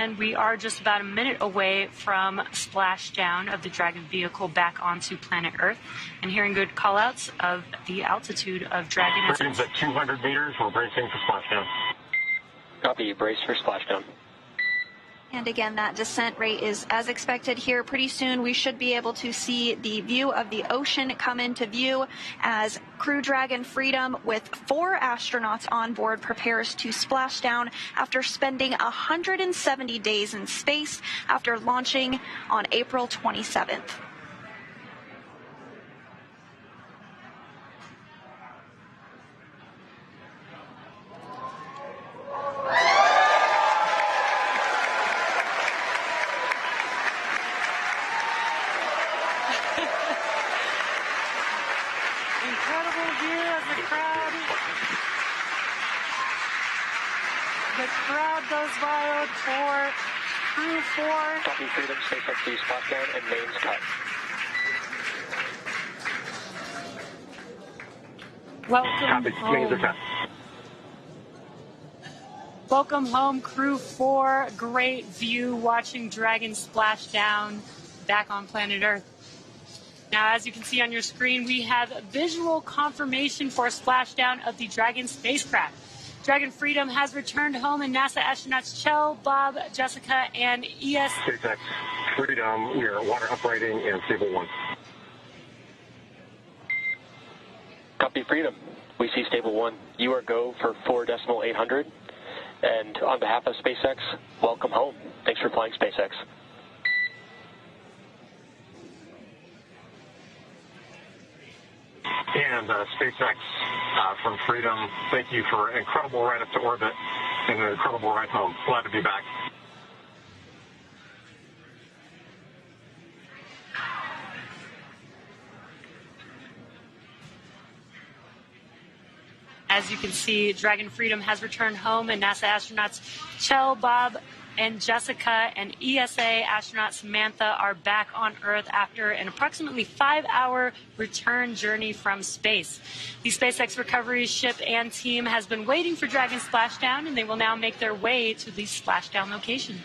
and we are just about a minute away from splashdown of the Dragon vehicle back onto planet Earth, and hearing good callouts of the altitude of Dragon. Freedom's at 200 meters. We're bracing for splashdown. Copy. Brace for splashdown. And again, that descent rate is as expected here. Pretty soon we should be able to see the view of the ocean come into view as Crew Dragon Freedom with 4 astronauts on board prepares to splash down after spending 170 days in space after launching on April 27th. Incredible view as the crowd goes wild for Crew4. Copy. Freedom, SpaceX Crew splashdown and mains cut. Welcome home. Welcome home, Crew4. Great view watching Dragon splash down back on planet Earth. Now, as you can see on your screen, we have visual confirmation for splashdown of the Dragon spacecraft. Dragon Freedom has returned home, and NASA astronauts Chell, Bob, Jessica, and SpaceX Freedom, we are water uprighting and stable 1. Copy. Freedom. We see stable 1. You are go for 4.800. And on behalf of SpaceX, welcome home. Thanks for flying SpaceX. And SpaceX from Freedom, thank you for an incredible ride up to orbit and an incredible ride home. Glad to be back. As you can see, Dragon Freedom has returned home, and NASA astronauts Chell, Bob, and Jessica and ESA astronaut Samantha are back on Earth after an approximately 5-hour return journey from space. The SpaceX recovery ship and team has been waiting for Dragon splashdown, and they will now make their way to the splashdown location.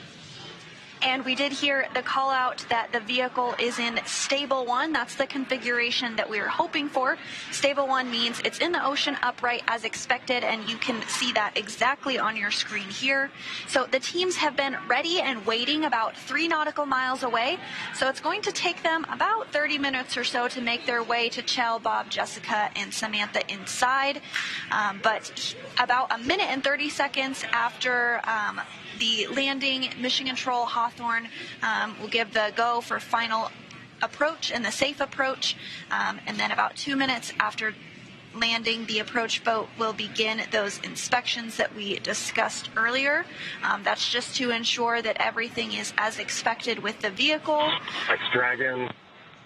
And we did hear the call out that the vehicle is in stable 1. That's the configuration that we were hoping for. Stable 1 means it's in the ocean upright as expected, and you can see that exactly on your screen here. So the teams have been ready and waiting about 3 nautical miles away. So it's going to take them about 30 minutes or so to make their way to Chell, Bob, Jessica, and Samantha inside. But about a minute and 30 seconds after the landing, Mission Control Hawthorne will give the go for final approach and the safe approach. And then about 2 minutes after landing, the approach boat will begin those inspections that we discussed earlier. That's just to ensure that everything is as expected with the vehicle. Dragon,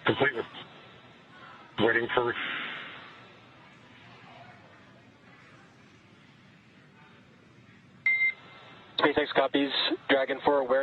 complete with waiting for... SpaceX copies. Dragon 4 aware.